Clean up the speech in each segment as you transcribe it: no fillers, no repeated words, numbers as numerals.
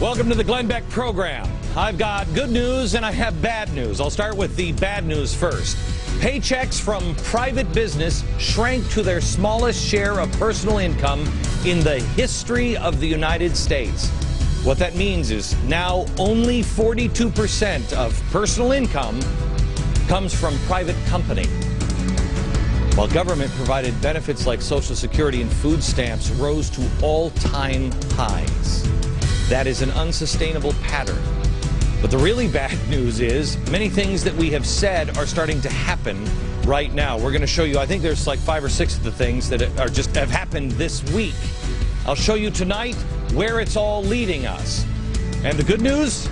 Welcome to the Glenn Beck program. I've got good news and I have bad news. I'll start with the bad news first. Paychecks from private business shrank to their smallest share of personal income in the history of the United States. What that means is now only 42% of personal income comes from private company. While government-provided benefits like Social Security and food stamps rose to all-time highs. That is an unsustainable pattern. But the really bad news is many things that we have said are starting to happen right now. We're going to show you, I think there's like 5 or 6 of the things that have happened this week. I'll show you tonight where it's all leading us. And the good news?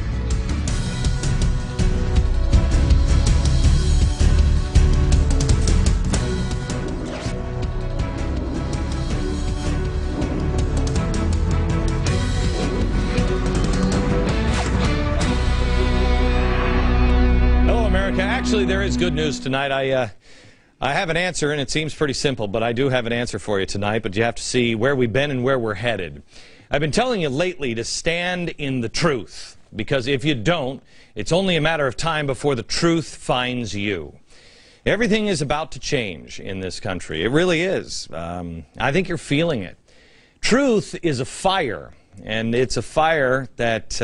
Actually, there is good news tonight. I have an answer, and it seems pretty simple, but I do have an answer for you tonight, but you have to see where we've been and where we're headed. I've been telling you lately to stand in the truth, because if you don't, it's only a matter of time before the truth finds you. Everything is about to change in this country. It really is. I think you're feeling it. Truth is a fire, and it's a fire that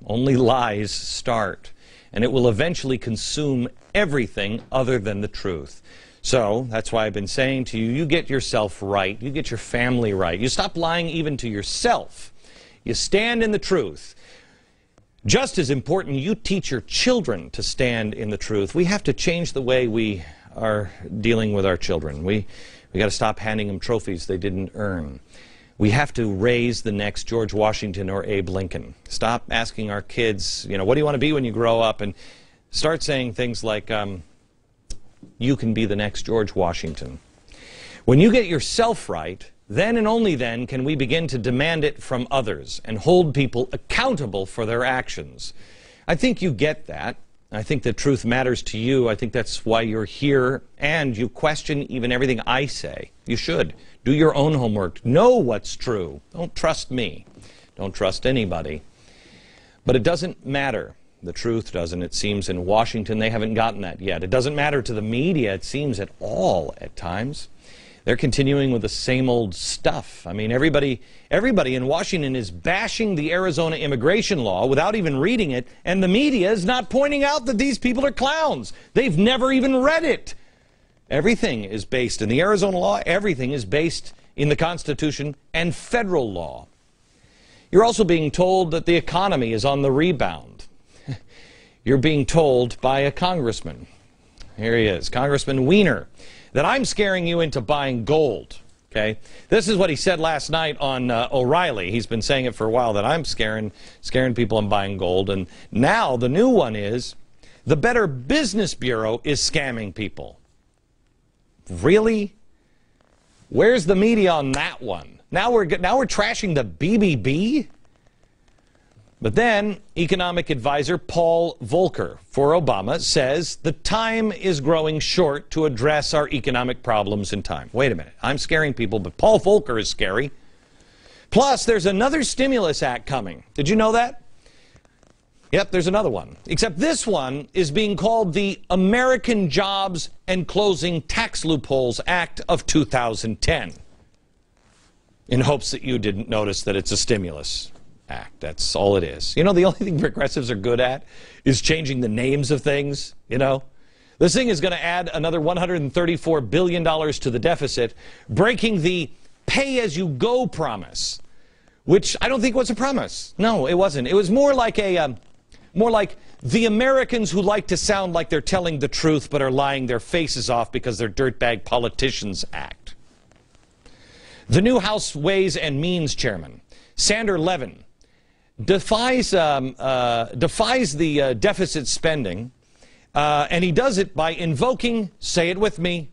only lies start. And it will eventually consume everything other than the truth. So that's why I've been saying to you, you get yourself right. You get your family right. You stop lying even to yourself. You stand in the truth. Just as important, you teach your children to stand in the truth. We have to change the way we are dealing with our children. We got to stop handing them trophies they didn't earn. We have to raise the next George Washington or Abe Lincoln. Stop asking our kids, what do you want to be when you grow up? And start saying things like, you can be the next George Washington. When you get yourself right, then and only then can we begin to demand it from others and hold people accountable for their actions. I think you get that. I think that truth matters to you. I think that's why you're here, and you question even everything I say. You should. Do your own homework. Know what's true. Don't trust me. Don't trust anybody. But it doesn't matter. The truth doesn't. It seems in Washington they haven't gotten that yet. It doesn't matter to the media, it seems, at all at times. They're continuing with the same old stuff. I mean, everybody in Washington is bashing the Arizona immigration law without even reading it, and the media is not pointing out that these people are clowns. They've never even read it. Everything is based in the Arizona law. Everything is based in the Constitution and federal law. You're also being told that the economy is on the rebound. You're being told by a congressman. Here he is, Congressman Weiner, that I'm scaring you into buying gold. Okay, this is what he said last night on O'Reilly. He's been saying it for a while, that I'm scaring people and buying gold. And now the new one is the Better Business Bureau is scamming people. Really? Where's the media on that one? Now we're trashing the BBB? But then, economic advisor Paul Volcker for Obama says the time is growing short to address our economic problems in time. Wait a minute, I'm scaring people, but Paul Volcker is scary. Plus, there's another stimulus act coming. Did you know that? Yep, there's another one. Except this one is being called the American Jobs and Closing Tax Loopholes Act of 2010. In hopes that you didn't notice that it's a stimulus act. That's all it is. The only thing progressives are good at is changing the names of things, This thing is going to add another $134 billion to the deficit, breaking the pay-as-you-go promise, which I don't think was a promise. No, it wasn't. It was more like the Americans who like to sound like they're telling the truth but are lying their faces off because they're dirtbag politicians act. The new House Ways and Means chairman, Sander Levin, defies the deficit spending, and he does it by invoking, say it with me,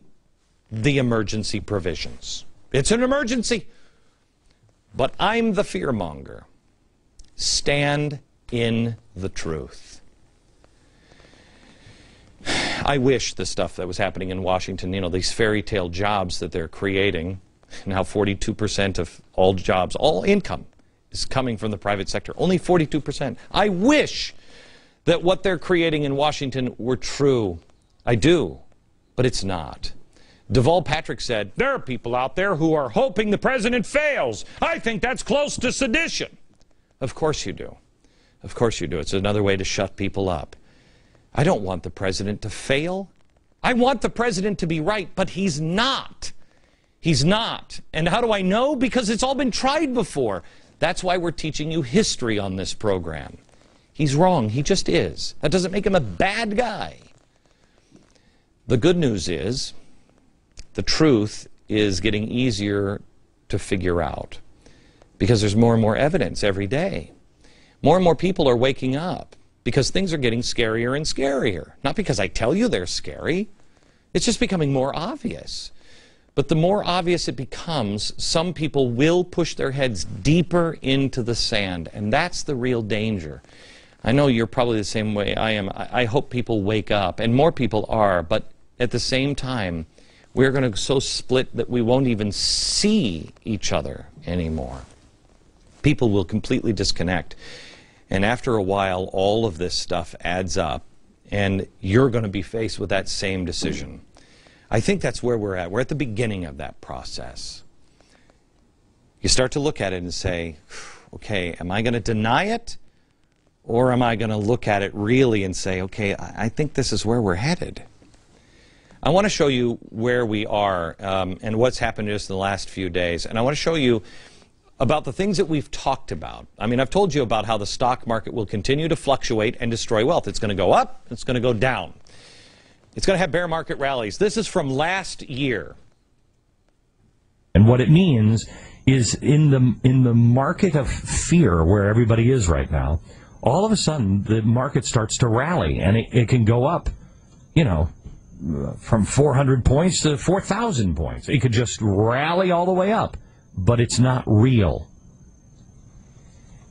the emergency provisions. It's an emergency. But I'm the fearmonger. Stand in the truth. I wish the stuff that was happening in Washington, these fairy tale jobs that they're creating, now 42% of all jobs, all income, is coming from the private sector. Only 42%. I wish that what they're creating in Washington were true. I do, but it's not. Deval Patrick said, there are people out there who are hoping the president fails. I think that's close to sedition. Of course you do. Of course you do. It's another way to shut people up. I don't want the president to fail. I want the president to be right, but he's not. He's not. And how do I know? Because it's all been tried before. That's why we're teaching you history on this program. He's wrong. He just is. That doesn't make him a bad guy. The good news is, the truth is getting easier to figure out because there's more and more evidence every day. More and more people are waking up because things are getting scarier and scarier. Not because I tell you they're scary. It's just becoming more obvious. But the more obvious it becomes, some people will push their heads deeper into the sand, and that's the real danger. I know you're probably the same way I am. I hope people wake up, and more people are, but at the same time, we're going to so split that we won't even see each other anymore. People will completely disconnect. And after a while, all of this stuff adds up, and you're going to be faced with that same decision. I think that's where we're at. We're at the beginning of that process. You start to look at it and say, okay, am I going to deny it? Or am I going to look at it really and say, okay, I think this is where we're headed? I want to show you where we are and what's happened just in the last few days. And I want to show you about the things that we've talked about. I mean, I've told you about how the stock market will continue to fluctuate and destroy wealth. It's going to go up, it's going to go down. It's going to have bear market rallies. This is from last year. And what it means is in the market of fear where everybody is right now, all of a sudden the market starts to rally, and it can go up, you know, from 400 points to 4,000 points. It could just rally all the way up, but it's not real.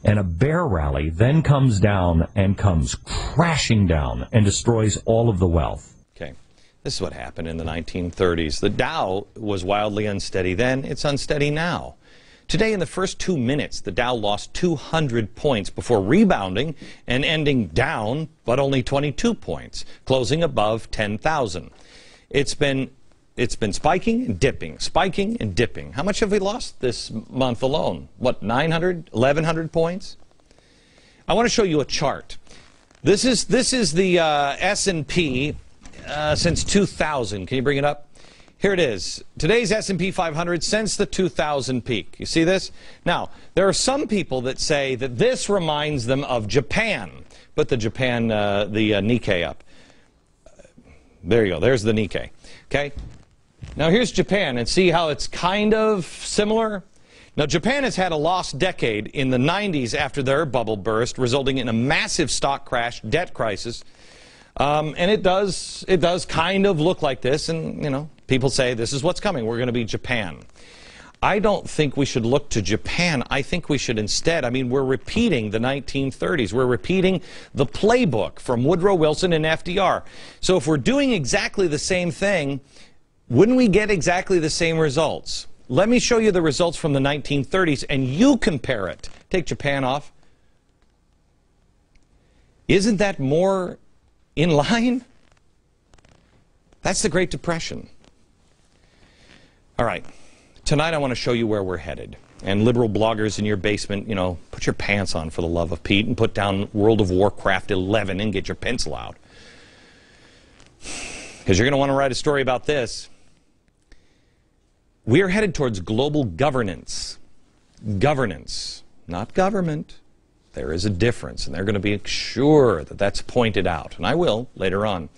And a bear rally then comes down and comes crashing down and destroys all of the wealth. Okay, this is what happened in the 1930s. The Dow was wildly unsteady then. It's unsteady now. Today, in the first 2 minutes, the Dow lost 200 points before rebounding and ending down, but only 22 points, closing above 10,000. It's been spiking and dipping, spiking and dipping. How much have we lost this month alone? What, 900, 1,100 points? I want to show you a chart. This is the S&P since 2000. Can you bring it up? Here it is. Today's S&P 500 since the 2000 peak. You see this? Now, there are some people that say that this reminds them of Japan. Put the Japan, the Nikkei up. There you go. There's the Nikkei. Okay? Now, here's Japan, and see how it's kind of similar? Now, Japan has had a lost decade in the 90s after their bubble burst, resulting in a massive stock crash, debt crisis. And it does kind of look like this, and, you know, people say this is what's coming. We're going to be Japan. I don't think we should look to Japan. I think we should instead, I mean, we're repeating the 1930s. We're repeating the playbook from Woodrow Wilson and FDR. So if we're doing exactly the same thing, wouldn't we get exactly the same results? Let me show you the results from the 1930s, and you compare it. Take Japan off. Isn't that more in line? That's the Great Depression. All right. Tonight I want to show you where we're headed. And liberal bloggers in your basement, you know, put your pants on for the love of Pete and put down World of Warcraft 11 and get your pencil out. Because you're going to want to write a story about this. We are headed towards global governance. Governance, not government. There is a difference, and they're going to be sure that that's pointed out. And I will later on.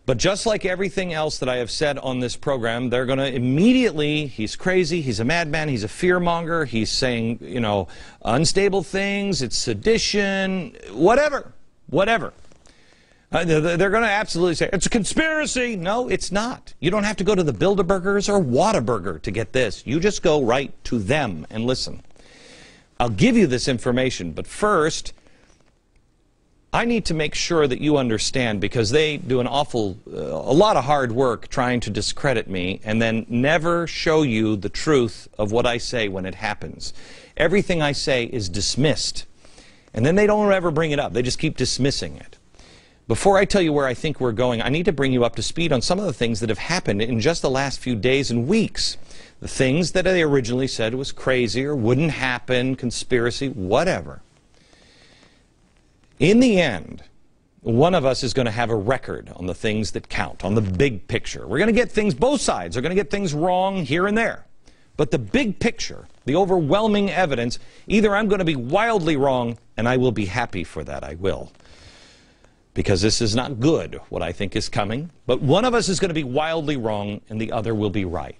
But just like everything else that I have said on this program, they're going to immediately, he's crazy, he's a madman, he's a fearmonger, he's saying, you know, unstable things, it's sedition, whatever. They're going to absolutely say, it's a conspiracy. No, it's not. You don't have to go to the Bilderbergers or Whataburger to get this. You just go right to them and listen. I'll give you this information, but first, I need to make sure that you understand, because they do a lot of hard work trying to discredit me and then never show you the truth of what I say when it happens. Everything I say is dismissed, and then they don't ever bring it up. They just keep dismissing it. Before I tell you where I think we're going, I need to bring you up to speed on some of the things that have happened in just the last few days and weeks. The things that they originally said was crazy or wouldn't happen, conspiracy, whatever. In the end, one of us is going to have a record on the things that count, on the big picture. We're going to get things, both sides are going to get things wrong here and there. But the big picture, the overwhelming evidence, either I'm going to be wildly wrong, and I will be happy for that, I will. Because this is not good, what I think is coming. But one of us is going to be wildly wrong, and the other will be right.